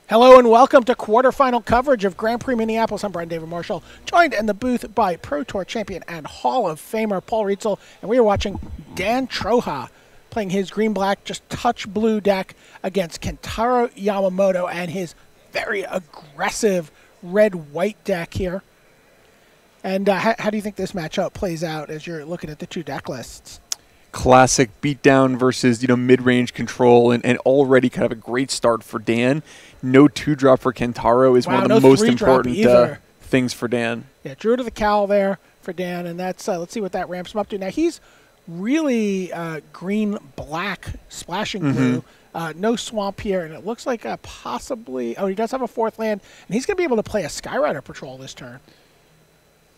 Hello and welcome to quarterfinal coverage of Grand Prix Minneapolis. I'm Brian David Marshall, joined in the booth by Pro Tour champion and Hall of Famer Paul Rietzel, and we are watching Dan Troja playing his green-black, just touch blue deck against Kentaro Yamamoto and his very aggressive red-white deck here. And how do you think this matchup plays out as you're looking at the two deck lists? Classic beatdown versus mid-range control, and already kind of a great start for Dan. No 2-drop for Kentaro is one of the most important things for Dan. Yeah, drew to the cowl there for Dan, and that's let's see what that ramps him up to. Now he's really green-black splashing blue. No swamp here, and it looks like possibly. Oh, he does have a fourth land, and he's going to be able to play a Skyrider Patrol this turn.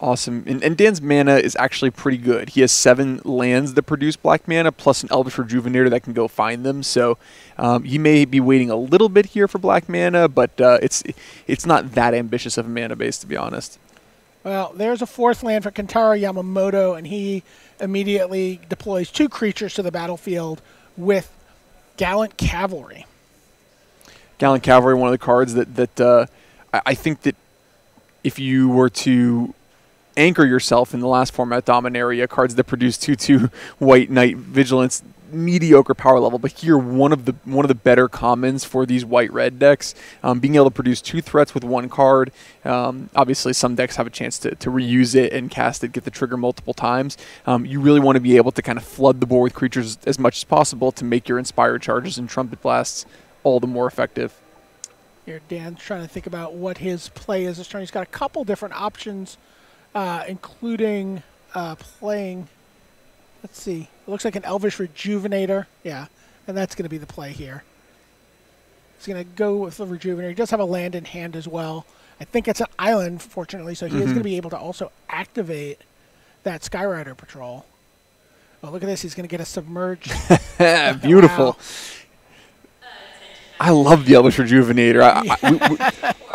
Awesome. And Dan's mana is actually pretty good. He has 7 lands that produce black mana, plus an Elvish Rejuvenator that can go find them. So he may be waiting a little bit here for black mana, but it's not that ambitious of a mana base, to be honest. Well, there's a fourth land for Kentaro Yamamoto, and he immediately deploys 2 creatures to the battlefield with Gallant Cavalry. Gallant Cavalry, one of the cards that I think that if you were to anchor yourself in the last format, Dominaria, cards that produce 2/2 White Knight Vigilance, mediocre power level, but here one of the better commons for these white-red decks. Being able to produce 2 threats with 1 card. Obviously, some decks have a chance to reuse it and cast it, get the trigger multiple times. You really want to be able to kind of flood the board with creatures as much as possible to make your Inspired Charges and Trumpet Blasts all the more effective. Here, Dan's trying to think about what his play is this turn. He's got a couple different options, including playing, let's see, it looks like an Elvish Rejuvenator. Yeah, and that's going to be the play here. He's going to go with the Rejuvenator. He does have a land in hand as well. I think it's an island, fortunately, so he is going to be able to also activate that Skyrider Patrol. Oh, look at this. He's going to get a Submerged. Beautiful. Wow. I love the Elvish Rejuvenator.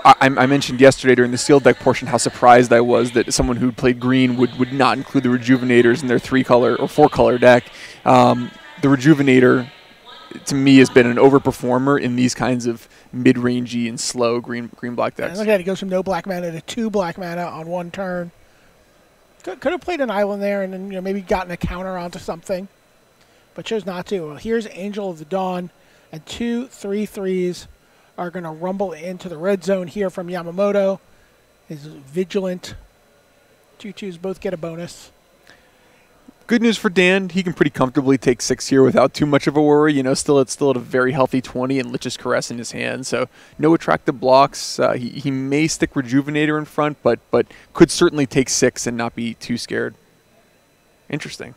I mentioned yesterday during the sealed deck portion how surprised I was that someone who played green would not include the Rejuvenators in their 3-color or 4-color deck. The Rejuvenator, to me, has been an overperformer in these kinds of mid-rangey and slow green-black decks. And look at that. He goes from no black mana to 2 black mana on 1 turn. Could have played an island there and then maybe gotten a counter onto something, but chose not to. Well, here's Angel of the Dawn. And 2 3/3s are going to rumble into the red zone here from Yamamoto. His Vigilant 2/2s both get a bonus. Good news for Dan. He can pretty comfortably take 6 here without too much of a worry. Still at a very healthy 20 and Lich's Caress in his hand. So no attractive blocks. He may stick Rejuvenator in front, but could certainly take 6 and not be too scared. Interesting.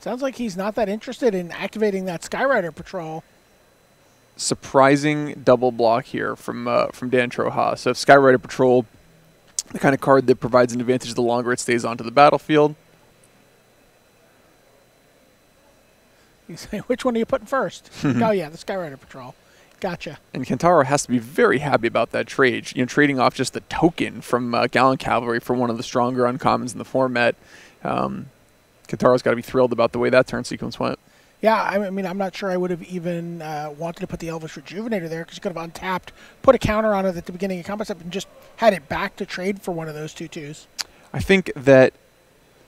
Sounds like he's not that interested in activating that Skyrider Patrol. Surprising double block here from Dan Troja. So Skyrider Patrol, the kind of card that provides an advantage the longer it stays onto the battlefield. You say, which one are you putting first? Oh, yeah, the Skyrider Patrol. Gotcha. And Kentaro has to be very happy about that trade. Trading off just a token from Gallant Cavalry for one of the stronger uncommons in the format. Kentaro's got to be thrilled about the way that turn sequence went. Yeah, I mean, I'm not sure I would have even wanted to put the Elvish Rejuvenator there because you could have untapped, put a counter on it at the beginning of combat step, and just had it back to trade for one of those 2/2s. I think that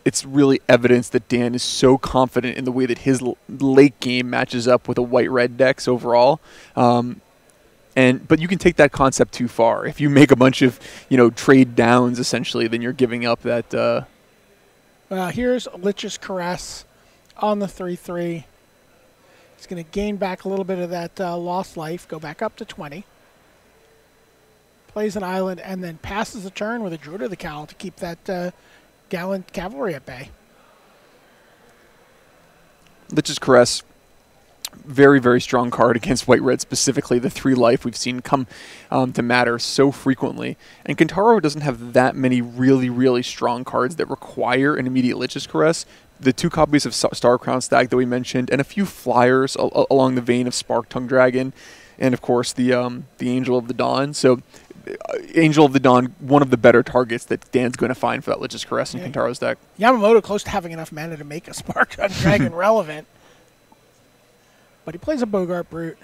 it's really evidence that Dan is so confident in the way that his late game matches up with a white-red decks overall. But you can take that concept too far. If you make a bunch of trade downs, essentially, then you're giving up that. Here's Lich's Caress on the 3/3. He's going to gain back a little bit of that lost life, go back up to 20. Plays an island, and then passes the turn with a Druid of the Cowl to keep that Gallant Cavalry at bay. Lich's Caress, very, very strong card against white-red, specifically the 3 life we've seen come to matter so frequently. And Kentaro doesn't have that many really, really strong cards that require an immediate Lich's Caress. The 2 copies of Star Crown Stag that we mentioned, and a few flyers along the vein of Spark Tongue Dragon, and of course the Angel of the Dawn. So Angel of the Dawn, one of the better targets that Dan's going to find for that Lich's Caress in Kentaro's deck. Yamamoto close to having enough mana to make a Spark Tongue Dragon relevant. but he plays a Bogart Brute.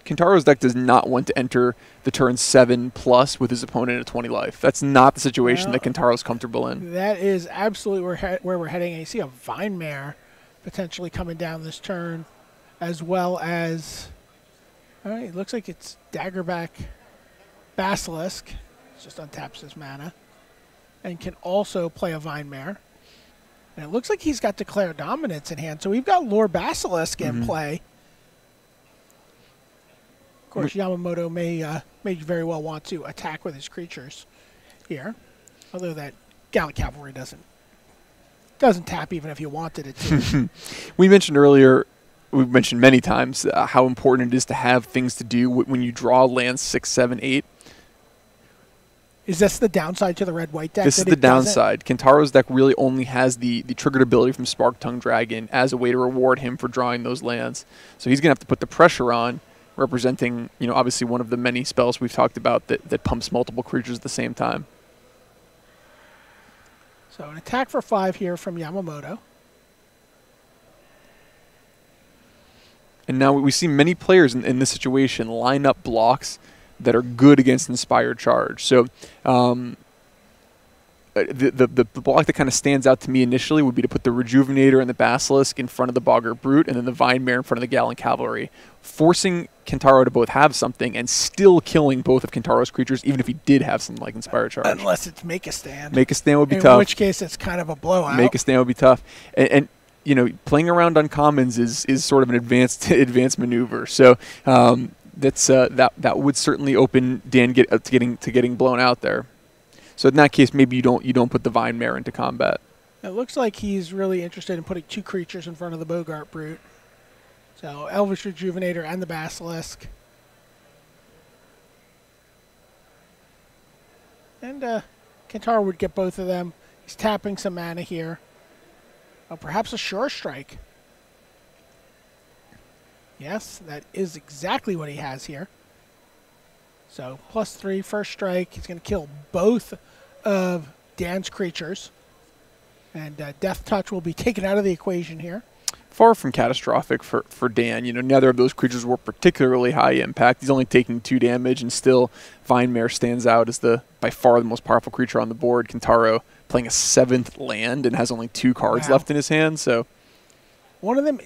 Kintaro's deck does not want to enter the turn 7+ with his opponent at 20 life. That's not the situation that Kintaro's comfortable in. That is absolutely where we're heading. And you see a Vine Mare potentially coming down this turn, as well as, all right, it looks like it's Daggerback Basilisk. It just untaps his mana. And can also play a Vine Mare. And it looks like he's got Declare Dominance in hand. So we've got Lore Basilisk in play. Of course, Yamamoto may very well want to attack with his creatures here. Although that Gallant Cavalry doesn't tap even if you wanted it to. We mentioned earlier, we've mentioned many times how important it is to have things to do when you draw lands 6, 7, 8. Is this the downside to the red-white deck? This is the downside. Kintaro's deck really only has the triggered ability from Spark Tongue Dragon as a way to reward him for drawing those lands. So he's going to have to put the pressure on, representing, obviously one of the many spells we've talked about that pumps multiple creatures at the same time. So an attack for 5 here from Yamamoto. And now we see many players in this situation line up blocks that are good against Inspired Charge. So the block that kind of stands out to me initially would be to put the Rejuvenator and the Basilisk in front of the Boggart Brute, and then the Vine Mare in front of the Gallant Cavalry, forcing Kintaro to both have something and still killing both of Kintaro's creatures, even if he did have something like Inspired Charge. Unless it's Make a Stand. Make a Stand would be tough. In which case, it's kind of a blowout. Make a Stand would be tough. And playing around uncommons is sort of an advanced maneuver. So that would certainly open Dan to getting blown out there. So in that case, maybe you don't put the Vine Mare into combat. It looks like he's really interested in putting 2 creatures in front of the Bogart Brute. So Elvish Rejuvenator and the Basilisk. And Kintaro would get both of them. He's tapping some mana here. Oh, perhaps a Sure Strike. Yes, that is exactly what he has here. So +3 first strike. He's going to kill both of Dan's creatures. And Death Touch will be taken out of the equation here. Far from catastrophic for Dan. Neither of those creatures were particularly high impact. He's only taking 2 damage, and still Vine Mare stands out as by far the most powerful creature on the board. Kintaro playing a 7th land and has only 2 cards left in his hand. So one of them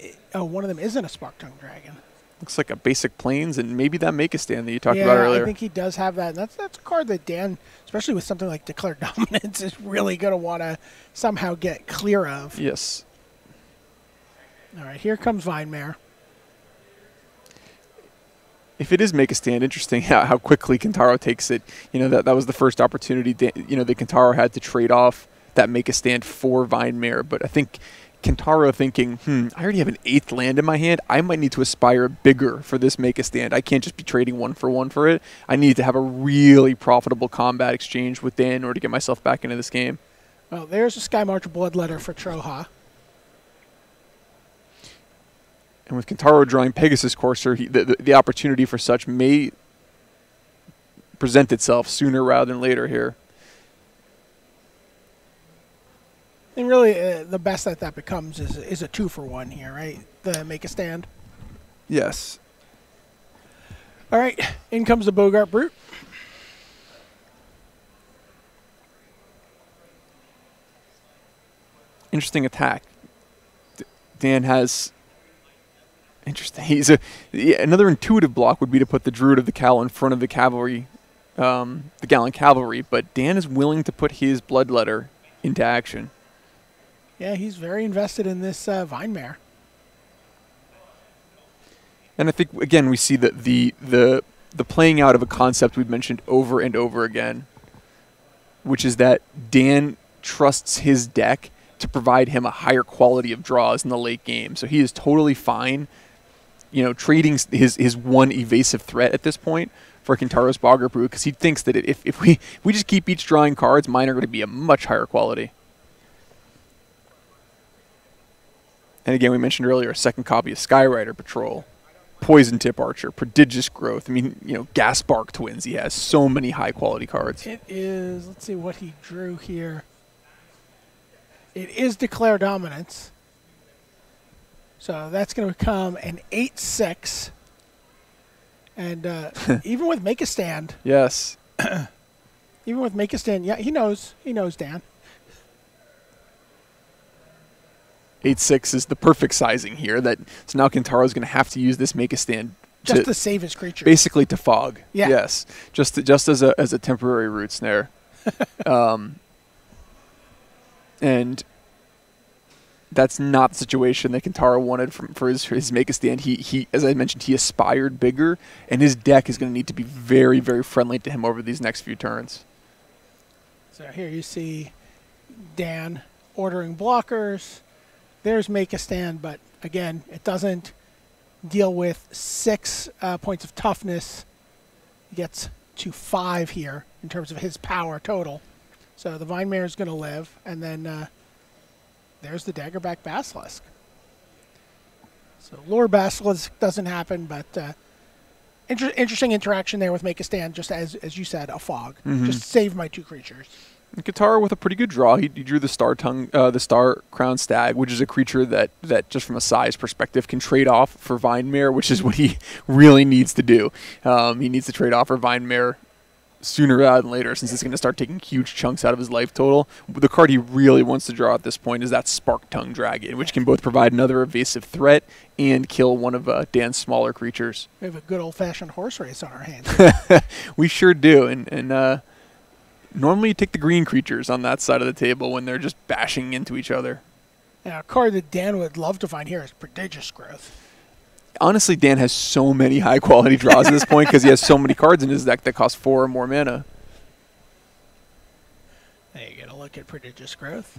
isn't a Spark Tongue Dragon. Looks like a basic Plains, and maybe that Make a Stand that you talked about earlier. I think he does have that. And that's a card that Dan, especially with something like Declare Dominance, is really going to want to somehow get clear of. Yes. All right, here comes Vine Mare. If it is Make a Stand, interesting how quickly Kintaro takes it. That was the first opportunity that Kintaro had to trade off that Make a Stand for Vine Mare. But I think Kintaro thinking, I already have an 8th land in my hand. I might need to aspire bigger for this Make a Stand. I can't just be trading 1 for 1 for it. I need to have a really profitable combat exchange with Dan in order to get myself back into this game. Well, there's a Skymarch Bloodletter for Troha. And with Kintaro drawing Pegasus Courser, the opportunity for such may present itself sooner rather than later here. And really, the best that becomes is a 2 for 1 here, right? The Make a Stand. Yes. All right, in comes the Bogart Brute. Interesting attack. Dan has... Interesting. Another intuitive block would be to put the Druid of the Cal in front of the cavalry, the Gallant Cavalry, but Dan is willing to put his Bloodletter into action. Yeah, he's very invested in this Vine Mare. And I think, again, we see the playing out of a concept we've mentioned over and over again, which is that Dan trusts his deck to provide him a higher quality of draws in the late game. So he is totally fine, trading his one evasive threat at this point for Kintaro's Boggart Brute, because he thinks that if we just keep each drawing cards, mine are going to be a much higher quality. And again, we mentioned earlier a second copy of Skyrider Patrol, Poison Tip Archer, Prodigious Growth. I mean, Gasbark Twins. He has so many high-quality cards. It is, let's see what he drew here. It is Declare Dominance. So that's going to become an 8-6. And even with Make a Stand, Yes. even with Make a Stand, yeah, he knows, Dan. 8-6 is the perfect sizing here. So now Kintaro's going to have to use this Make a Stand Just to save his creature. basically to fog. Yeah. Yes. Just as a temporary root snare. And that's not the situation that Kintaro wanted for his Make a Stand. He, as I mentioned, he aspired bigger, and his deck is going to need to be very, very friendly to him over these next few turns. So here you see Dan ordering blockers. There's Make a Stand, but again, it doesn't deal with 6 points of toughness. He gets to 5 here in terms of his power total. So the Vine Mare is going to live, and then there's the Daggerback Basilisk. So Lure Basilisk doesn't happen, but interesting interaction there with Make a Stand, just as you said, a fog. Just save my 2 creatures. And Kintaro with a pretty good draw. He drew the Star Crown Stag, which is a creature that just from a size perspective can trade off for Vine Mare, which is what he really needs to do. He needs to trade off for Vine Mare sooner rather than later, since it's going to start taking huge chunks out of his life total. The card he really wants to draw at this point is that Spark Tongue Dragon, which can both provide another evasive threat and kill one of Dan's smaller creatures. We have a good old-fashioned horse race on our hands. We sure do, and normally you take the green creatures on that side of the table when they're just bashing into each other. Now, a card that Dan would love to find here is Prodigious Growth. Honestly, Dan has so many high-quality draws at this point because he has so many cards in his deck that cost 4 or more mana. Now you get a look at Prodigious Growth.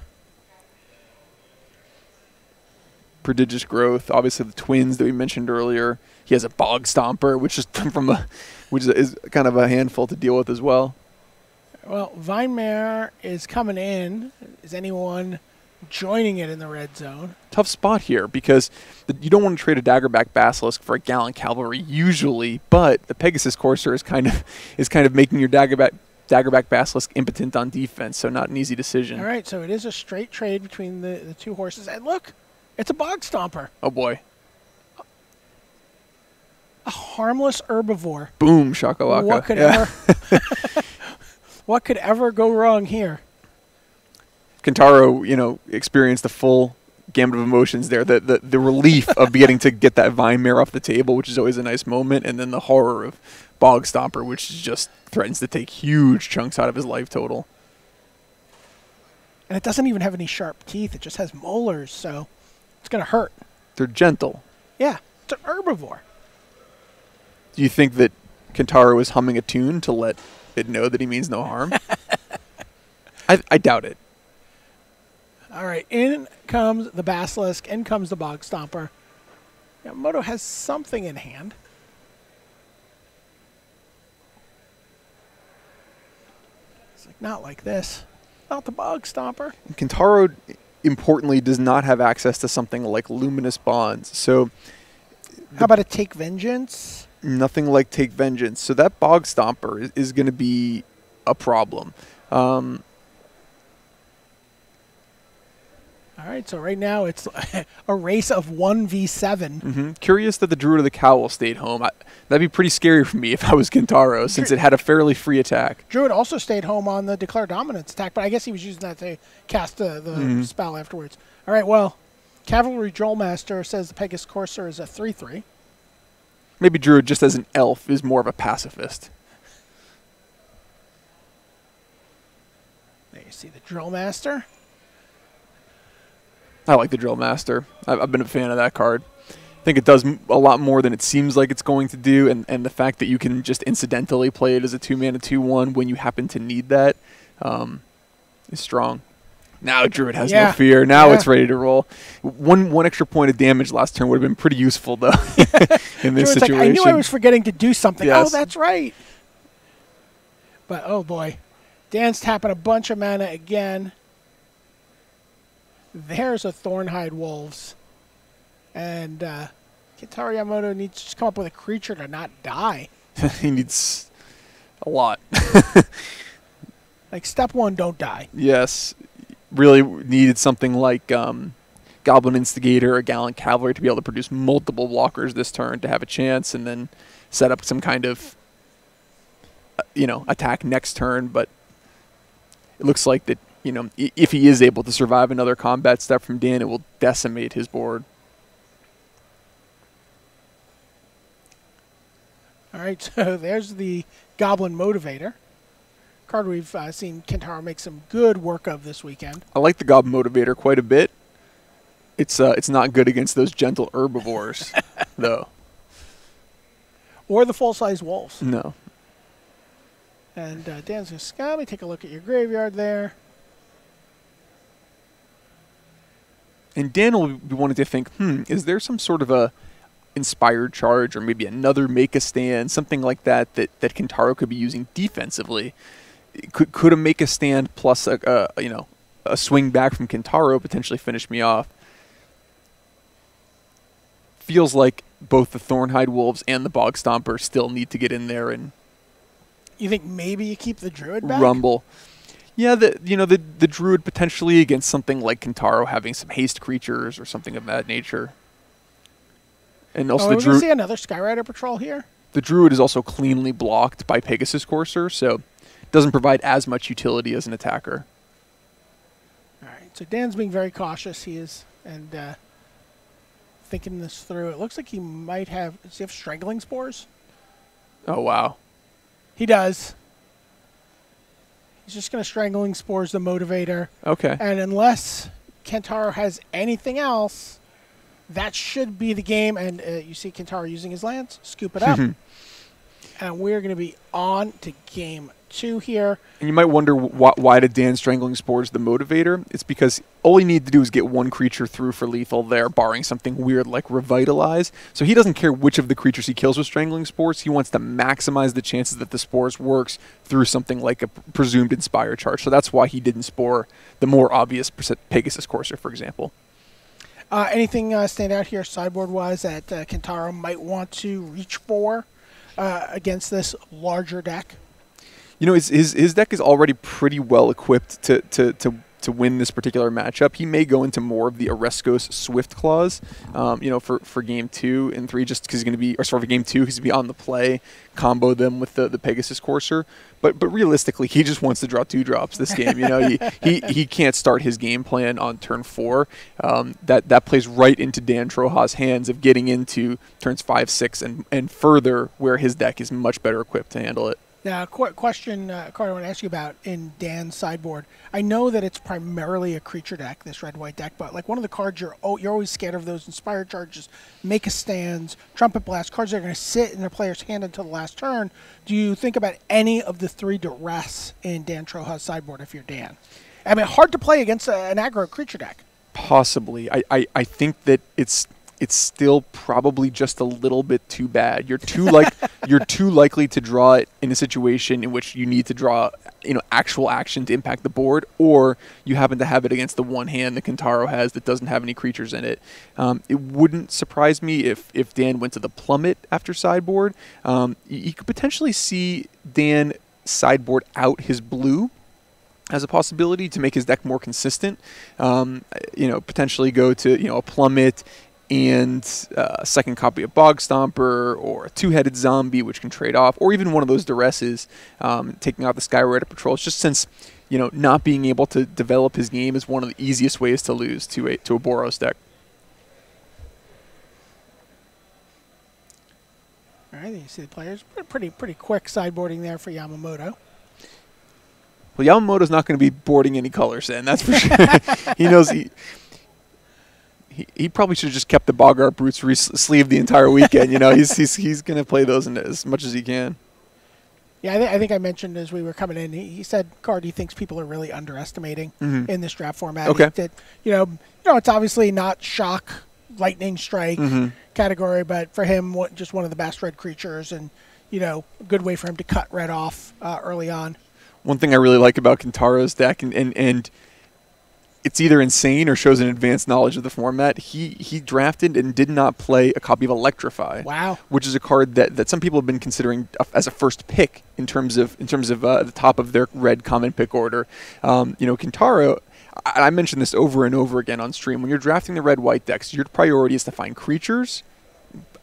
Prodigious Growth, obviously the twins that we mentioned earlier. He has a Bog Stomper, which is kind of a handful to deal with as well. Well, Vine Mare is coming in. Is anyone joining it in the red zone? Tough spot here because you don't want to trade a Daggerback Basilisk for a Gallant Cavalry usually, but the Pegasus Courser is kind of making your Daggerback Basilisk impotent on defense, so not an easy decision. All right, so it is a straight trade between the 2 horses. And look, it's a Bog Stomper. Oh, boy. A harmless herbivore. Boom, shakalaka. What could ever go wrong here? Kintaro, experienced the full gamut of emotions there. The relief of getting to get that Vine Mare off the table, which is always a nice moment, and then the horror of Bog Stomper, which just threatens to take huge chunks out of his life total. And it doesn't even have any sharp teeth. It just has molars, so it's going to hurt. They're gentle. Yeah, it's an herbivore. Do you think that Kintaro is humming a tune to let it know that he means no harm? I doubt it. All right, in comes the Basilisk, in comes the Bog Stomper. Yamamoto has something in hand. It's like, not like this. Not the Bog Stomper. Kintaro, importantly, does not have access to something like Luminous Bonds. So, how about a Take Vengeance? Nothing like Take Vengeance. So that Bog Stomper is going to be a problem. All right, so right now it's a race of 1v7. Curious that the Druid of the Cowl stayed home. That'd be pretty scary for me if I was Kintaro, since it had a fairly free attack. Druid also stayed home on the Declare Dominance attack, but I guess he was using that to cast the spell afterwards. All right, well, Cavalry Drollmaster says the Pegasus Courser is a 3/3. Maybe Druid, just as an elf, is more of a pacifist. There you see the Drollmaster. I like the Drill Master. I've been a fan of that card. I think it does a lot more than it seems like it's going to do, and the fact that you can just incidentally play it as a 2-mana 2/1 when you happen to need that is strong. Now Druid has no fear. Now it's ready to roll. One extra point of damage last turn would have been pretty useful, though, in this situation. Like, I knew I was forgetting to do something. Yes. Oh, that's right. But, oh, boy. Dan's tapping a bunch of mana again. There's a Thornhide Wolves. And Kintaro Yamamoto needs to just come up with a creature to not die. He needs a lot. Like, step 1, don't die. Yes. Really needed something like Goblin Instigator or Gallant Cavalry to be able to produce multiple blockers this turn to have a chance, and then set up some kind of attack next turn. But it looks like that, if he is able to survive another combat step from Dan, it will decimate his board. All right, so there's the Goblin Motivator. Card we've seen Kentaro make some good work of this weekend. I like the Goblin Motivator quite a bit. It's not good against those gentle herbivores, though. Or the full-size wolves. No. And Dan's going to let me take a look at your graveyard there. And Dan will be wanting to think, is there some sort of a inspired charge or maybe another make a stand, something like that Kentaro could be using defensively? Could a make a stand plus a swing back from Kentaro potentially finish me off? Feels like both the Thornhide Wolves and the Bog Stomper still need to get in there and you think maybe you keep the Druid back? Rumble. Yeah, the Druid potentially against something like Kentaro having some haste creatures or something of that nature. And also the Druid. We're going to see another Skyrider Patrol here. The Druid is also cleanly blocked by Pegasus Courser, so doesn't provide as much utility as an attacker. All right, so Dan's being very cautious. He is, and thinking this through. It looks like he might have. Does he have Strangling Spores? Oh, wow. He does. He's just going to Strangling Spores the Motivator. Okay. And unless Kentaro has anything else, that should be the game. And you see Kentaro using his lands. Scoop it up. And we're going to be on to game 2 here. And you might wonder why did Dan Strangling Spores the Motivator? It's because all he needed to do is get one creature through for lethal there, barring something weird like Revitalize. So he doesn't care which of the creatures he kills with Strangling Spores. He wants to maximize the chances that the Spores works through something like a presumed Inspire charge. So that's why he didn't spore the more obvious Pegasus Courser, for example. Anything stand out here sideboard-wise that Kentaro might want to reach for against this larger deck? His deck is already pretty well equipped to win this particular matchup. He may go into more of the Oreskos Swift Claws, for game 2 and 3, just because he's going to be, or sorry, for game 2, he's going to be on the play, combo them with the Pegasus Courser. But realistically, he just wants to draw 2-drops this game. He can't start his game plan on turn 4. That plays right into Dan Troja's hands of getting into turns 5, 6, and further, where his deck is much better equipped to handle it. Now, question, Carter, I want to ask you about in Dan's sideboard. I know that it's primarily a creature deck, this red-white deck, but like one of the cards you're always scared of those Inspired Charges, Make a Stand, Trumpet Blast, cards that are going to sit in their player's hand until the last turn. Do you think about any of the 3 duress in Dan Troja's sideboard if you're Dan? I mean, hard to play against an aggro creature deck. Possibly. I think that it's still probably just a little bit too bad. You're too likely to draw it in a situation in which you need to draw, actual action to impact the board, or you happen to have it against the one hand that Kentaro has that doesn't have any creatures in it. It wouldn't surprise me if Dan went to the Plummet after sideboard. You could potentially see Dan sideboard out his blue as a possibility to make his deck more consistent. Potentially go to a Plummet and a second copy of Bog Stomper, or a 2-headed zombie, which can trade off, or even one of those duresses, taking out the Skyrider Patrols, just since, not being able to develop his game is one of the easiest ways to lose to a Boros deck. All right, you see the players. Pretty quick sideboarding there for Yamamoto. Well, Yamamoto's not going to be boarding any colors in, that's for sure. He knows he probably should have just kept the Bogart Brutes sleeve the entire weekend. He's going to play those in as much as he can. Yeah, I think I mentioned as we were coming in, he said, Card, he thinks people are really underestimating in this draft format. Okay. That, it's obviously not shock, lightning strike category, but for him, just one of the best red creatures, and, a good way for him to cut red off early on. One thing I really like about Kentaro's deck, and it's either insane or shows an advanced knowledge of the format. He drafted and did not play a copy of Electrify. Wow. Which is a card that some people have been considering as a first pick in terms of the top of their red common pick order. Kentaro, I mentioned this over and over again on stream. When you're drafting the red-white decks, your priority is to find creatures,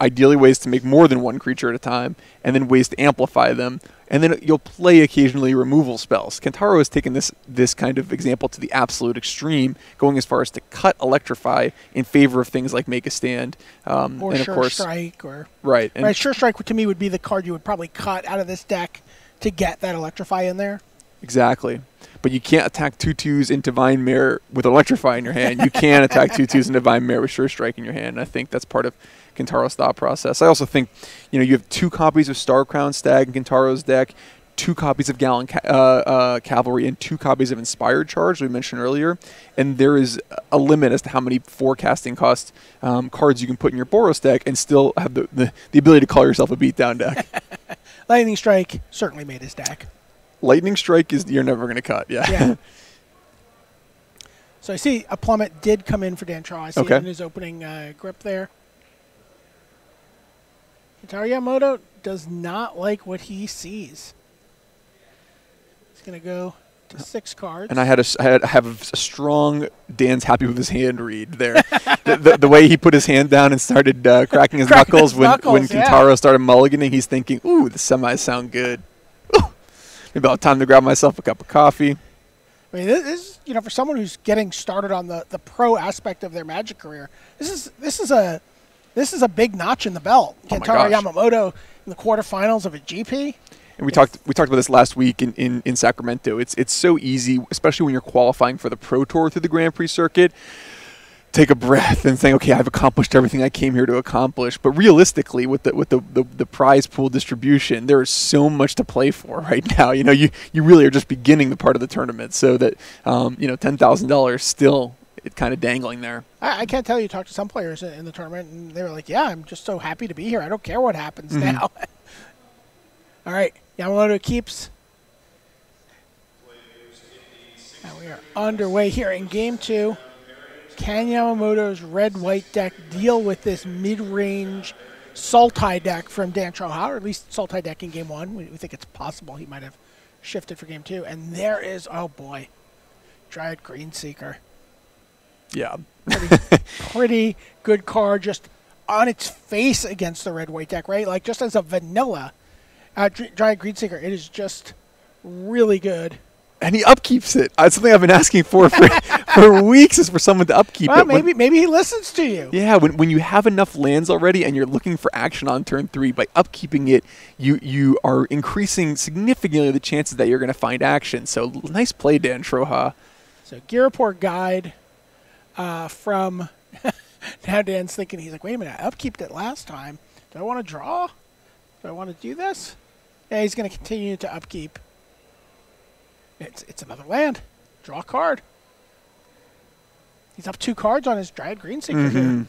ideally ways to make more than one creature at a time, and then ways to amplify them. And then you'll play occasionally removal spells. Kentaro has taken this kind of example to the absolute extreme, going as far as to cut Electrify in favor of things like Make a Stand. Or and Sure of course, Strike. Or right. And right, Sure Strike to me would be the card you would probably cut out of this deck to get that Electrify in there. Exactly. But you can't attack 2/2s into Divine Mare with Electrify in your hand. You can attack 2/2s into Divine Mare with Sure Strike in your hand. And I think that's part of Kentaro's thought process. I also think, you have 2 copies of Star Crown Stag in Kentaro's deck, 2 copies of Gallon Cavalry, and 2 copies of Inspired Charge, we mentioned earlier. And there is a limit as to how many forecasting cost cards you can put in your Boros deck and still have the ability to call yourself a beatdown deck. Lightning Strike certainly made his deck. Lightning Strike you're never going to cut, yeah. So I see a Plummet did come in for Dan Traw. I see it in his opening grip there. Kentaro Yamamoto does not like what he sees. He's going to go to 6 cards. And I have a strong Dan's happy with his hand read there. the way he put his hand down and started cracking his knuckles when Kentaro started mulliganing, he's thinking, ooh, the semis sound good. Maybe about time to grab myself a cup of coffee. I mean, this is, for someone who's getting started on the pro aspect of their Magic career, this is a big notch in the belt. Kentaro Yamamoto in the quarterfinals of a GP. And we talked about this last week in Sacramento. It's so easy, especially when you're qualifying for the Pro Tour through the Grand Prix circuit. Take a breath and saying, okay, I've accomplished everything I came here to accomplish. But realistically, with the prize pool distribution, there is so much to play for right now. You really are just beginning the part of the tournament, so that $10,000 still kind of dangling there. I can't tell you. Talk to some players in the tournament, and they were like, "Yeah, I'm just so happy to be here. I don't care what happens now." All right, Yamamoto keeps. Now we are underway here in Game 2. Can Yamamoto's red-white deck deal with this mid-range Sultai deck from Dan Troha, or at least Sultai deck in Game 1? We think it's possible he might have shifted for Game 2. And there is, oh boy, Dryad Greenseeker. Yeah. Pretty good card, just on its face against the red-white deck, right? Like, just as a vanilla Dryad Greenseeker, it is just really good. And he upkeeps it. It's something I've been asking for weeks, is for someone to upkeep it. Maybe he listens to you. Yeah, when you have enough lands already and you're looking for action on turn 3, by upkeeping it, you are increasing significantly the chances that you're going to find action. So nice play, Dan Troha. So Gearport Guide from now Dan's thinking, he's like, wait a minute, I upkeeped it last time. Do I want to draw? Do I want to do this? Yeah, he's going to continue to upkeep. It's another land. Draw a card. He's up 2 cards on his Dryad Greenseeker here.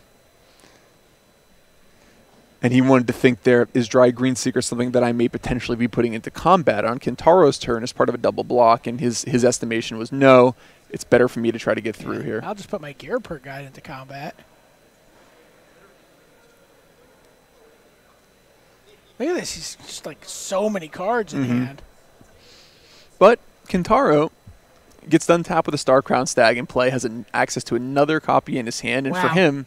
And he wanted to think there, is Dryad Greenseeker something that I may potentially be putting into combat on Kentaro's turn as part of a double block? And his estimation was, no, it's better for me to try to get through here. I'll just put my Gearport Guide into combat. Look at this. He's just like so many cards in hand. But Kentaro gets done tap with a Star Crown Stag in play, has access to another copy in his hand, and for him,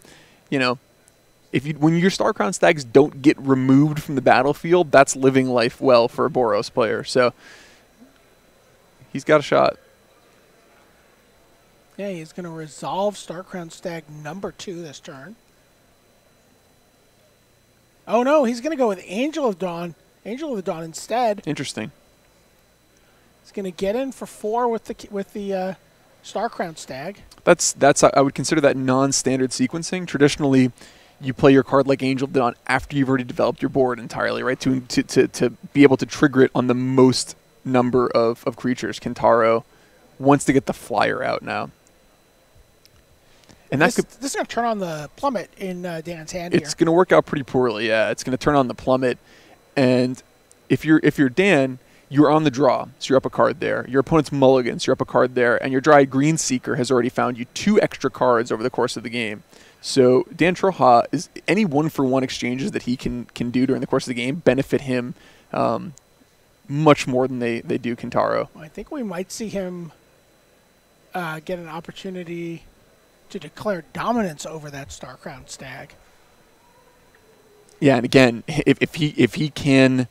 when your Star Crown Stags don't get removed from the battlefield, that's living life well for a Boros player. So he's got a shot. Yeah, he's going to resolve Star Crown Stag number 2 this turn. Oh no, he's going to go with Angel of Dawn instead. Interesting. He's going to get in for 4 with the Star Crown Stag. That's I would consider that non-standard sequencing. Traditionally, you play your card like Angel of Dawn after you've already developed your board entirely, right? To be able to trigger it on the most number of creatures. Kentaro wants to get the flyer out now. And this is going to turn on the Plummet in Dan's hand here. It's going to work out pretty poorly, yeah. It's going to turn on the Plummet. And if you're Dan, you're on the draw, so you're up a card there. Your opponent's mulligans, you're up a card there. And your Dryad Greenseeker has already found you 2 extra cards over the course of the game. So Dan Troha, is any 1-for-1 exchanges that he can do during the course of the game benefit him much more than they do Kentaro. I think we might see him get an opportunity to declare dominance over that Star Crown Stag. Yeah, and again, if he can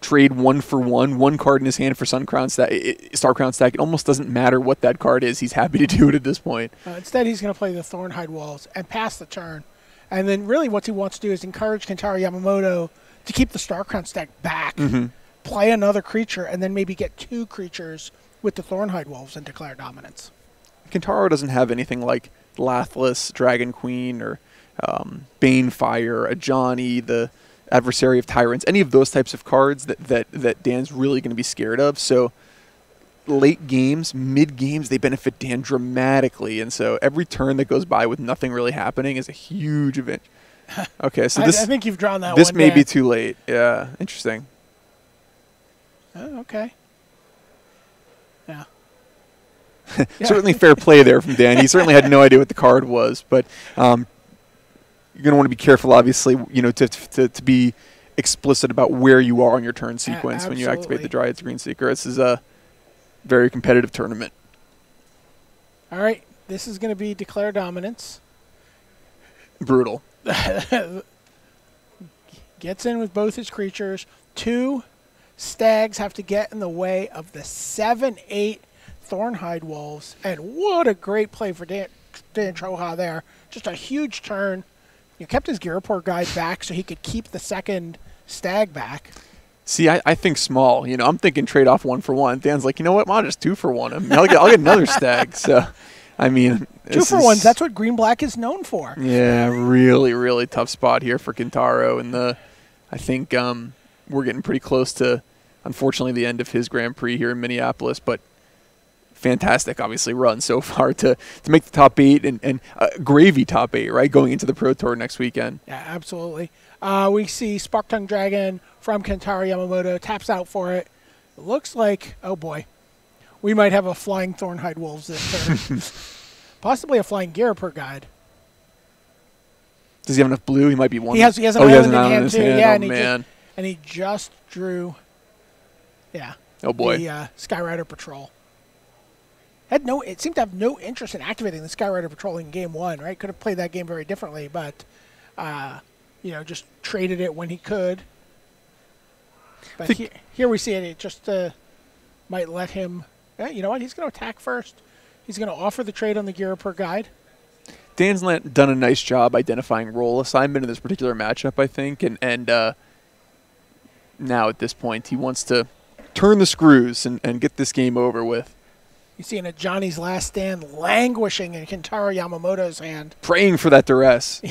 trade 1-for-1, one card in his hand for Star Crown Stag, it almost doesn't matter what that card is. He's happy to do it at this point. Instead, he's going to play the Thornhide Wolves and pass the turn. And then really what he wants to do is encourage Kentaro Yamamoto to keep the Star Crown Stag back, play another creature, and then maybe get 2 creatures with the Thornhide Wolves and declare dominance. Kentaro doesn't have anything like Lathless, Dragon Queen, or Banefire, a Johnny, the Adversary of Tyrants, any of those types of cards that Dan's really going to be scared of. So late games, mid games, they benefit Dan dramatically. And so every turn that goes by with nothing really happening is a huge event. Okay, so this, I think you've drawn that this one. This may Dan. be too late. Yeah, interesting. Oh, okay. Yeah. Certainly fair play there from Dan. He certainly had no idea what the card was, but you're going to want to be careful, obviously, to be explicit about where you are on your turn sequence when you activate the Dryad's Greenseeker. This is a very competitive tournament. All right, this is going to be declare dominance. Brutal. Gets in with both his creatures. 2 stags have to get in the way of the 7/8 Thornhide Wolves. And what a great play for Dan Troja there. Just a huge turn. He kept his Gear Report guide back so he could keep the second stag back. See, I think small. I'm thinking trade off 1-for-1. Dan's like, you know what? I'll just 2-for-1 him. I'll get another stag. So, I mean, 2-for-1s. That's what Green Black is known for. Yeah, really, really tough spot here for Kentaro. And I think we're getting pretty close to, unfortunately, the end of his Grand Prix here in Minneapolis. But fantastic, obviously, run so far to make the top 8 and gravy top 8, right, going into the Pro Tour next weekend. Yeah, absolutely. We see Spark Tongue Dragon from Kentaro Yamamoto, taps out for it. It looks like, oh boy, we might have a Flying Thornhide Wolves this turn. Possibly a Flying Gear per guide. Does he have enough blue? He might be one. He has an island in hand too. Yeah, and he just drew, yeah. Oh boy. The Skyrider Patrol. It seemed to have no interest in activating the Skyrider Patrol in game 1, right? Could have played that game very differently, but just traded it when he could. But here we see it. It just might let him. You know what? He's going to attack first. He's going to offer the trade on the Gear per guide. Dan's done a nice job identifying role assignment in this particular matchup, I think, and now at this point he wants to turn the screws and get this game over with. You see in a Johnny's Last Stand languishing in Kentaro Yamamoto's hand. Praying for that duress.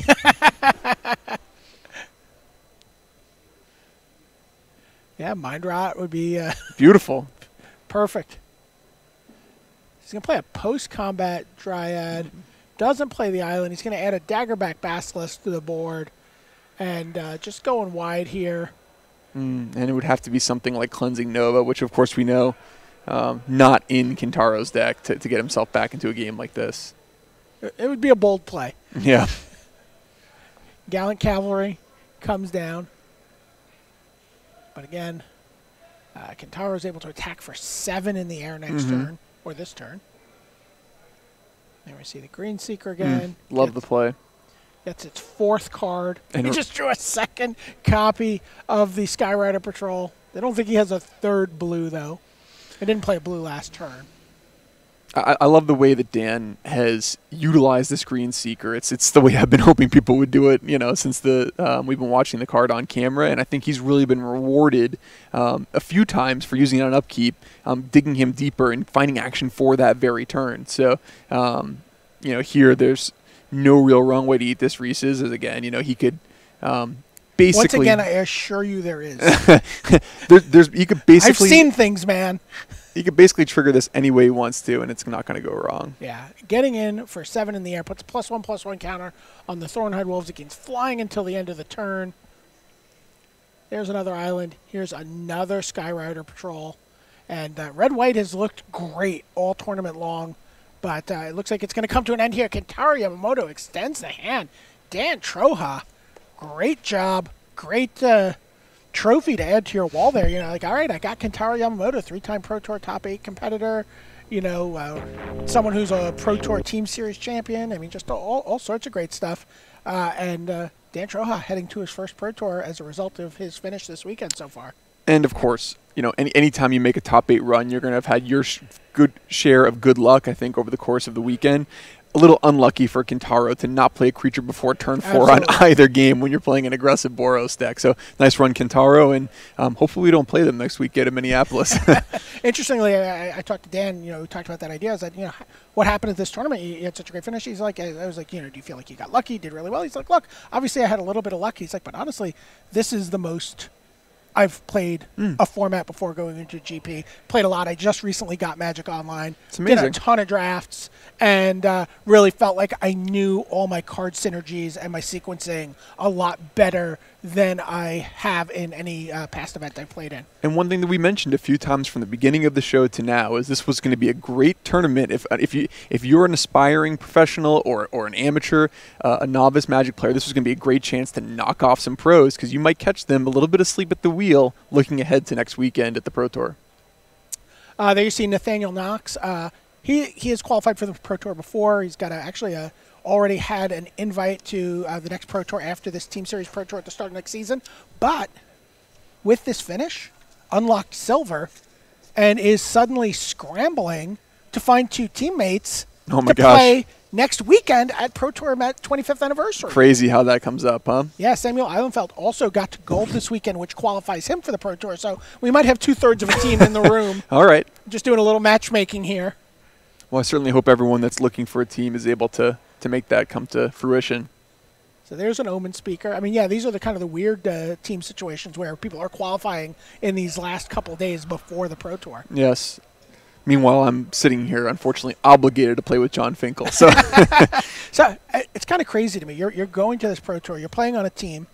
Yeah, Mind Rot would be beautiful. Perfect. He's going to play a post-combat Dryad. Doesn't play the island. He's going to add a Daggerback Basilisk to the board. And just going wide here. And it would have to be something like Cleansing Nova, which of course we know not in Kentaro's deck to get himself back into a game like this. It would be a bold play. Yeah. Gallant Cavalry comes down. But again, Kentaro is able to attack for 7 in the air next turn, or this turn. There we see the Greenseeker again. Love the play. That's its 4th card. And he just drew a 2nd copy of the Skyrider Patrol. I don't think he has a 3rd blue, though. He didn't play blue last turn. I love the way that Dan has utilized this Greenseeker. It's the way I've been hoping people would do it, since we've been watching the card on camera, and I think he's really been rewarded a few times for using it on upkeep, digging him deeper and finding action for that very turn. So, here there's no real wrong way to eat this Reese's, as again, he could basically. Once again, I assure you there is. You could basically. I've seen things, man. You could basically trigger this any way he wants to, and it's not going to go wrong. Yeah, getting in for 7 in the air puts a +1/+1 counter on the Thornhide Wolves. It gains flying until the end of the turn. There's another island. Here's another Skyrider Patrol. And Red-White has looked great all tournament long, but it looks like it's going to come to an end here. Kentaro Yamamoto extends the hand. Dan Troja, great job. Great trophy to add to your wall there. All right, I got Kentaro Yamamoto, 3-time Pro Tour top 8 competitor. someone who's a Pro Tour Team Series champion. I mean, just all sorts of great stuff. And Dan Troja heading to his first Pro Tour as a result of his finish this weekend so far. And of course, anytime you make a top 8 run, you're going to have had your good share of good luck, I think, over the course of the weekend. A little unlucky for Kintaro to not play a creature before turn 4 on either game when you're playing an aggressive Boros deck. So nice run, Kintaro, and hopefully we don't play them next weekend in Minneapolis. Interestingly, I talked to Dan, we talked about that idea. I was like, what happened at this tournament? You had such a great finish. He's like, I was like, do you feel like you got lucky? You did really well? He's like, look, obviously I had a little bit of luck. He's like, but honestly, this is the most I've played a format before going into GP. Played a lot. I just recently got Magic Online. It's amazing. Did a ton of drafts and really felt like I knew all my card synergies and my sequencing a lot better than I have in any past event I've played in. And one thing that we mentioned a few times from the beginning of the show to now is this was going to be a great tournament. If you're an aspiring professional or an amateur, a novice Magic player, this was going to be a great chance to knock off some pros because you might catch them a little bit asleep at the wheel looking ahead to next weekend at the Pro Tour. There you see Nathaniel Knox. He has qualified for the Pro Tour before. He's got already had an invite to the next Pro Tour after this Team Series Pro Tour at the start of next season. But with this finish, unlocked silver and is suddenly scrambling to find 2 teammates to play next weekend at Pro Tour 25th anniversary. Crazy how that comes up, huh? Yeah, Samuel Eilenfeld also got to gold this weekend, which qualifies him for the Pro Tour. So we might have 2/3 of a team in the room. All right. Just doing a little matchmaking here. Well, I certainly hope everyone that's looking for a team is able to make that come to fruition. So there's an Omen Speaker. I mean, yeah, these are the kind of the weird team situations where people are qualifying in these last couple days before the Pro Tour. Yes. Meanwhile, I'm sitting here, unfortunately, obligated to play with John Finkel. So, so it's kind of crazy to me. You're going to this Pro Tour. You're playing on a team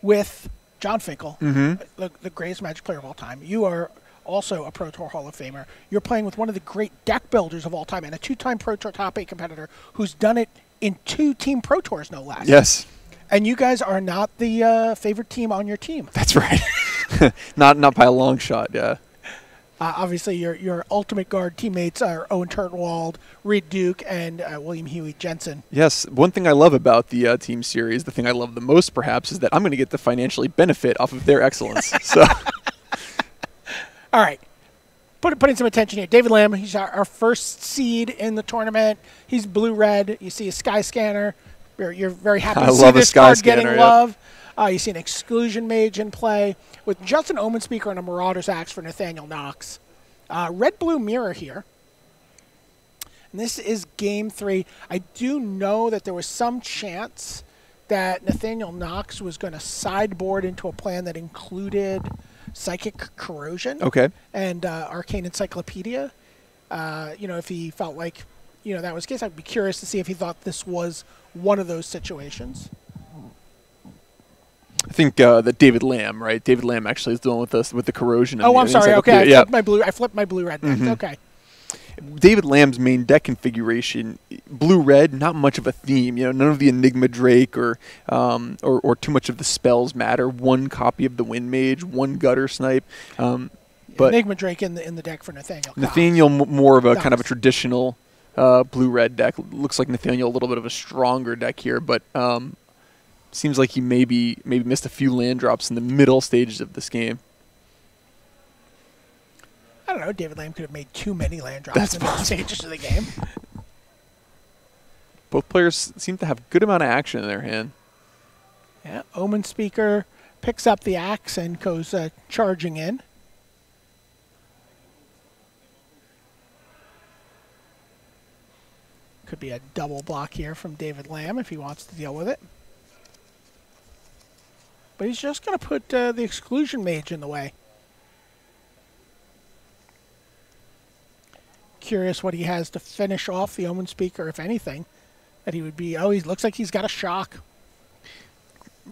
with John Finkel, the greatest Magic player of all time. You are also a Pro Tour Hall of Famer. You're playing with one of the great deck builders of all time and a 2-time Pro Tour top 8 competitor who's done it in 2 Team Pro Tours, no less. Yes. And you guys are not the favorite team on your team. That's right. not by a long shot, yeah. Obviously, your Ultimate Guard teammates are Owen Turtenwald, Reed Duke, and William Huey Jensen. Yes. One thing I love about the team series, the thing I love the most, perhaps, is that I'm going to get to financially benefit off of their excellence. So, all right. Putting some attention here. David Lamb, he's our first seed in the tournament. He's blue-red. You see a Sky Scanner. You're very happy to see this card getting love. You see an Exclusion Mage in play with just an Omen Speaker and a Marauder's Axe for Nathaniel Knox. Red-blue mirror here. And this is Game 3. I do know that there was some chance that Nathaniel Knox was going to sideboard into a plan that included Psychic Corrosion and Arcane Encyclopedia. If he felt like that was the case, I'd be curious to see if he thought this was one of those situations. I think that David Lamb, right? David Lamb actually is dealing with us with the corrosion. Oh, I'm sorry. Okay, I flipped my blue-red deck. Okay. David Lamb's main deck configuration, blue-red, not much of a theme. None of the Enigma Drake or too much of the spells matter. 1 copy of the Wind Mage, 1 Gutter Snipe. But Enigma Drake in the deck for Nathaniel. Nathaniel more of a kind of a traditional blue-red deck. Looks like Nathaniel a little bit of a stronger deck here, but seems like he maybe missed a few land drops in the middle stages of this game. I don't know. David Lamb could have made too many land drops in the stages of the game. Both players seem to have a good amount of action in their hand. Yeah, Omen Speaker picks up the axe and goes charging in. Could be a double block here from David Lamb if he wants to deal with it. But he's just going to put the Exclusion Mage in the way. Curious what he has to finish off the Omen Speaker, if anything. That he would be, he looks like he's got a shock.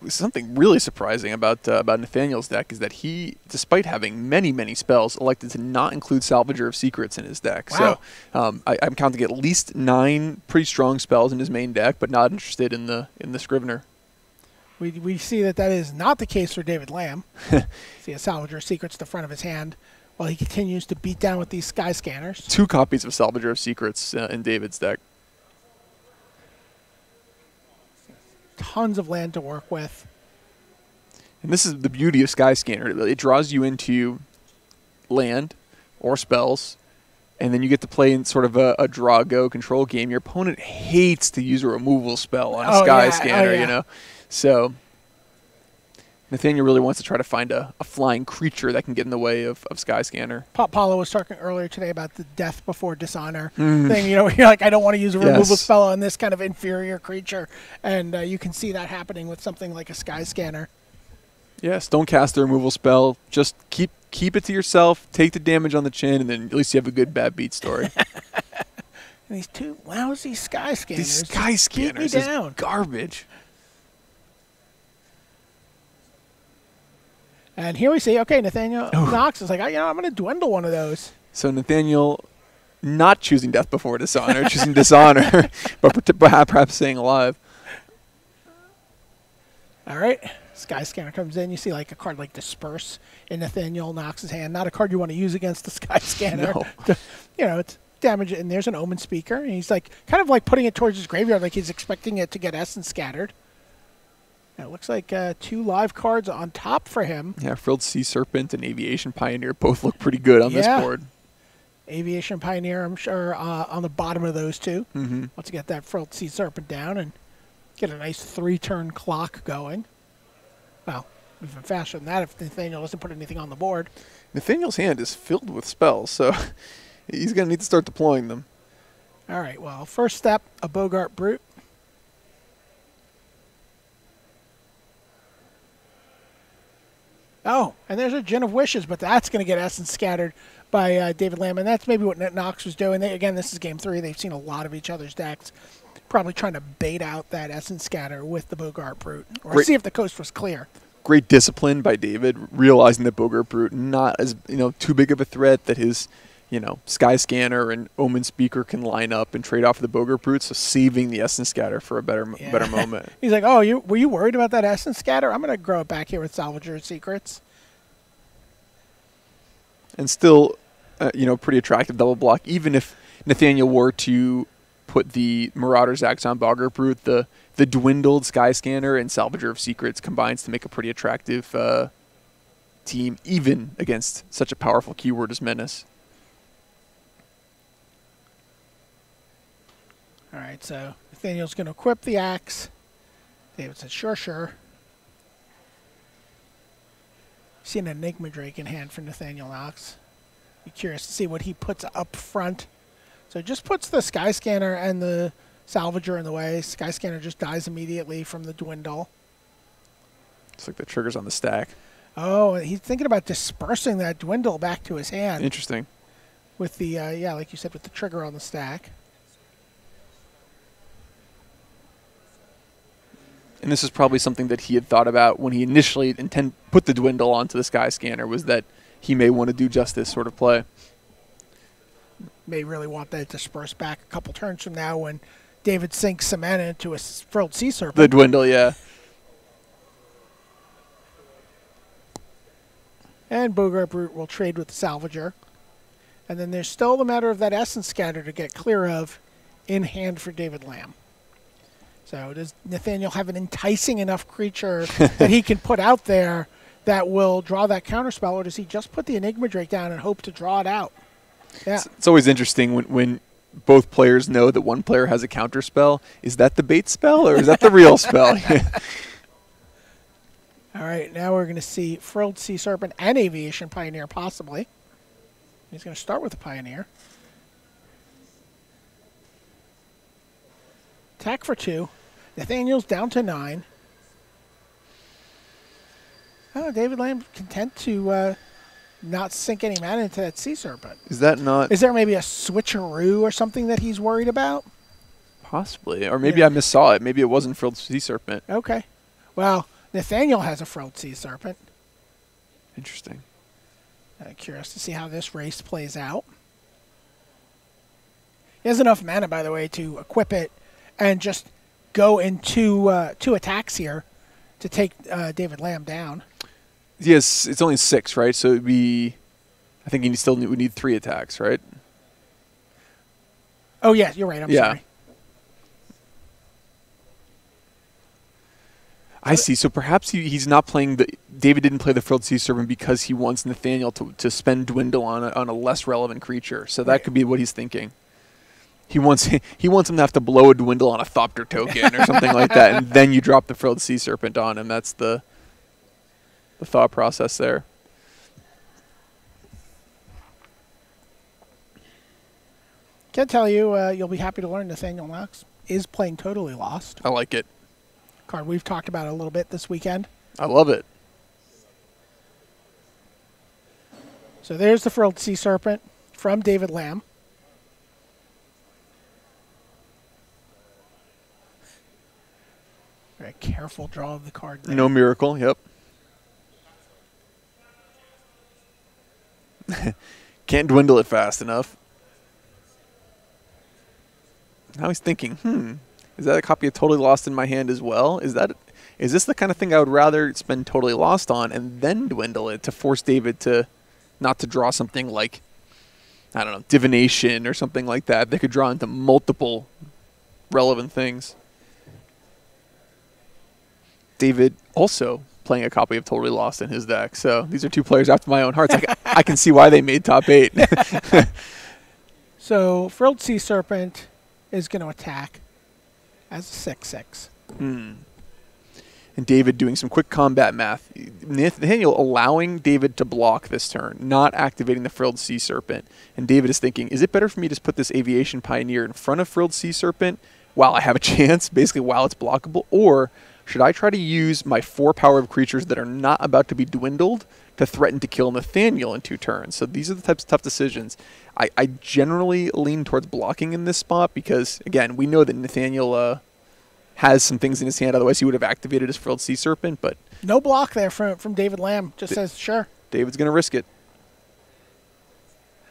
Something really surprising about Nathaniel's deck is that he, despite having many spells, elected to not include Salvager of Secrets in his deck. Wow. So I'm counting at least 9 pretty strong spells in his main deck, but not interested in the Scrivener. We see that is not the case for David Lamb. See a Salvager of Secrets at the front of his hand while he continues to beat down with these Sky Scanners. 2 copies of Salvager of Secrets in David's deck. Tons of land to work with. And this is the beauty of Sky Scanner. It draws you into land or spells, and then you get to play in sort of a draw-go control game. Your opponent hates to use a removal spell on a Sky Scanner, you know. So Nathaniel really wants to try to find a flying creature that can get in the way of Sky Scanner. Paulo was talking earlier today about the death before dishonor thing. You know, you're like, I don't want to use a removal spell on this kind of inferior creature, and you can see that happening with something like a Sky Scanner. Yes, don't cast the removal spell. Just keep it to yourself. Take the damage on the chin, and then at least you have a good bad beat story. And these 2 lousy Sky Scanners. These Sky Scanners keep me down. Is garbage. And here we see, okay, Nathaniel Knox is like, I'm going to dwindle one of those. So Nathaniel not choosing death before dishonor, choosing dishonor, but perhaps staying alive. All right. Sky Scanner comes in. You see like a card like Disperse in Nathaniel Knox's hand. Not a card you want to use against the Sky Scanner. No. You know, it's damage. And there's an Omen Speaker. And he's like kind of like putting it towards his graveyard like he's expecting it to get Essence Scattered. It looks like 2 live cards on top for him. Yeah, Frilled Sea Serpent and Aviation Pioneer both look pretty good on this board. Aviation Pioneer, I'm sure, on the bottom of those 2. Mm-hmm. Let's get that Frilled Sea Serpent down and get a nice 3-turn clock going. Well, even faster than that if Nathaniel doesn't put anything on the board. Nathaniel's hand is filled with spells, so he's going to need to start deploying them. All right, well, first step, a Bogart Brute. Oh, and there's a Gin of Wishes, but that's going to get Essence Scattered by David Lamb, and that's maybe what Knox was doing. Again, this is Game 3. They've seen a lot of each other's decks. Probably trying to bait out that Essence Scatter with the Bogart Brute, or see if the coast was clear. Great discipline by David, realizing that Bogart Brute not as too big of a threat that his Sky Scanner and Omen Speaker can line up and trade off the Bogart Brute, so saving the Essence Scatter for a better moment. He's like, oh, were you worried about that Essence Scatter? I'm going to grow it back here with Salvager of Secrets. And still, pretty attractive double block. Even if Nathaniel were to put the Marauder's Axe on Bogart Brute, the dwindled Sky Scanner and Salvager of Secrets combines to make a pretty attractive team, even against such a powerful keyword as Menace. All right, so Nathaniel's going to equip the axe. David said, sure. See an Enigma Drake in hand for Nathaniel Knox. Be curious to see what he puts up front. So it just puts the Sky Scanner and the Salvager in the way. Sky Scanner just dies immediately from the dwindle. It's like the trigger's on the stack. Oh, he's thinking about dispersing that dwindle back to his hand. Interesting. With the, like you said, with the trigger on the stack. And this is probably something that he had thought about when he initially put the dwindle onto the Sky Scanner, was that he may want to do just this sort of play. May really want that dispersed back a couple turns from now when David sinks some mana into a Frilled Sea Serpent. The dwindle, yeah. And Bogart Brute will trade with the Salvager. And then there's still the matter of that Essence Scatter to get clear of in hand for David Lamb. So does Nathaniel have an enticing enough creature that he can put out there that will draw that counterspell, or does he just put the Enigma Drake down and hope to draw it out? Yeah. It's always interesting when both players know that one player has a counterspell. Is that the bait spell or is that the real spell? All right, now we're going to see Frilled Sea Serpent and Aviation Pioneer possibly. He's going to start with the Pioneer. Attack for 2. Nathaniel's down to 9. Oh, David Lamb content to not sink any mana into that Sea Serpent. Is that not... Is there maybe a switcheroo or something that he's worried about? Possibly. Or maybe I missaw it. Maybe it wasn't Frilled Sea Serpent. Okay. Well, Nathaniel has a Frilled Sea Serpent. Interesting. Curious to see how this race plays out. He has enough mana, by the way, to equip it and just go in two attacks here to take David Lamb down. Yes, it's only 6, right? So it'd be I think you still would need 3 attacks, right? Oh, yeah, you're right. I'm sorry. I see. So perhaps he's not playing David didn't play the Frilled Sea Serpent because he wants Nathaniel to spend Dwindle on a less relevant creature. So that could be what he's thinking. He wants him to have to blow a Dwindle on a Thopter token or something like that, and then you drop the Frilled Sea Serpent on him. That's the thought process there. Can't tell you, you'll be happy to learn Nathaniel Knox is playing Totally Lost. I like it. Card we've talked about a little bit this weekend. I love it. So there's the Frilled Sea Serpent from David Lamb. Very careful draw of the card there. No miracle, yep. Can't dwindle it fast enough. Now he's thinking, is that a copy of Totally Lost in my hand as well? Is this the kind of thing I would rather spend Totally Lost on and then dwindle it to force David to not to draw something like, I don't know, Divination or something like that. They could draw into multiple relevant things. David also playing a copy of Totally Lost in his deck. So these are 2 players after my own heart. I can see why they made top 8. So Frilled Sea Serpent is going to attack as a 6/6. And David doing some quick combat math. Nathaniel allowing David to block this turn, not activating the Frilled Sea Serpent. And David is thinking, is it better for me to just put this Aviation Pioneer in front of Frilled Sea Serpent while I have a chance, basically while it's blockable, or should I try to use my 4 power of creatures that are not about to be dwindled to threaten to kill Nathaniel in 2 turns? So these are the types of tough decisions. I generally lean towards blocking in this spot because, again, we know that Nathaniel has some things in his hand. Otherwise, he would have activated his Frilled Sea Serpent. But no block there from David Lamb. Just says, sure. David's going to risk it.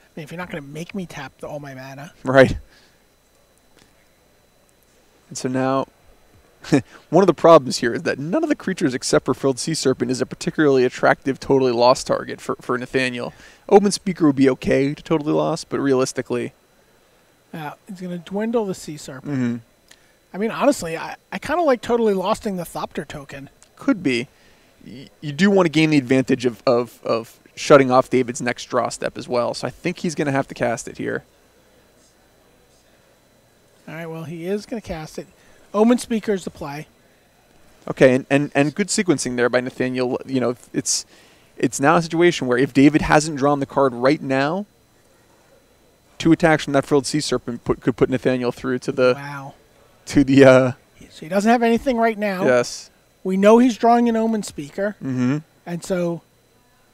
I mean, if you're not going to make me tap all my mana. Right. And so now, one of the problems here is that none of the creatures except for Frilled Sea Serpent is a particularly attractive Totally Lost target for Nathaniel. Open Speaker would be okay to Totally Lost, but realistically... he's going to dwindle the Sea Serpent. I mean, honestly, I kind of like Totally Losting the Thopter token. Could be. You do want to gain the advantage of shutting off David's next draw step as well, so I think he's going to have to cast it here. All right, well, he is going to cast it. Omen Speaker's the play. Okay, and good sequencing there by Nathaniel. You know, it's now a situation where if David hasn't drawn the card right now, 2 attacks from that Frilled Sea Serpent could put Nathaniel through to the... Wow. To the... So he doesn't have anything right now. Yes. We know he's drawing an Omen Speaker. And so...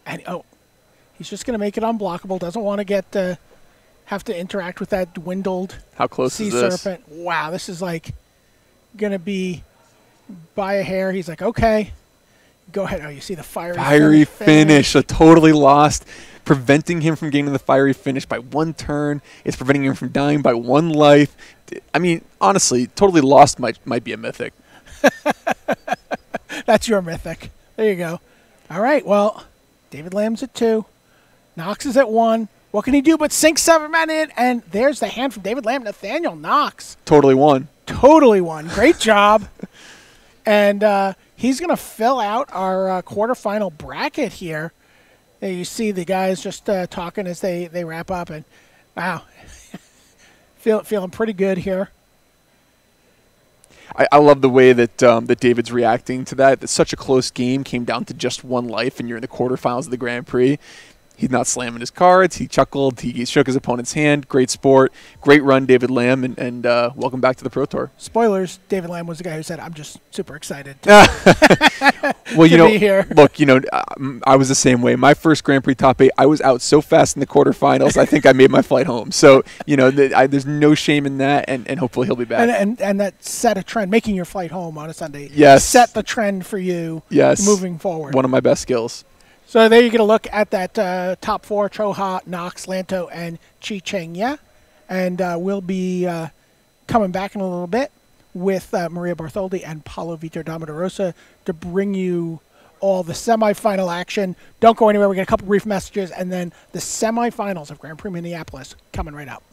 he's just going to make it unblockable. Doesn't want to get... have to interact with that dwindled How close Sea is this? Serpent. Wow, this is like going to be by a hair. He's like, okay, go ahead. Oh, you see the fiery finish. So Totally Lost, preventing him from getting the fiery finish by 1 turn. It's preventing him from dying by 1 life. I mean, honestly, Totally Lost might be a mythic. That's your mythic. There you go. All right, well, David Lamb's at 2. Knox is at 1. What can he do but sink 7 men in? And there's the hand from David Lamb. Nathaniel Knox. Totally won. Totally won. Great job. And he's going to fill out our quarterfinal bracket here. There you see the guys just talking as they wrap up. And, wow, feeling pretty good here. I love the way that that David's reacting to that. It's such a close game. Came down to just 1 life, and you're in the quarterfinals of the Grand Prix. He's not slamming his cards. He chuckled. He shook his opponent's hand. Great sport. Great run, David Lamb, and welcome back to the Pro Tour. Spoilers, David Lamb was the guy who said, I'm just super excited well, to be here. Look, I was the same way. My first Grand Prix top 8, I was out so fast in the quarterfinals, I think I made my flight home. So, there's no shame in that, and hopefully he'll be back. And that set a trend, making your flight home on a Sunday. Yes. Set the trend for you moving forward. One of my best skills. So there you get a look at that top 4, Choha, Knox, Lanto, and Chi Cheng Ya. And we'll be coming back in a little bit with Maria Bartholdi and Paulo Vitor Damarosa to bring you all the semifinal action. Don't go anywhere. We got a couple brief messages, and then the semifinals of Grand Prix Minneapolis coming right up.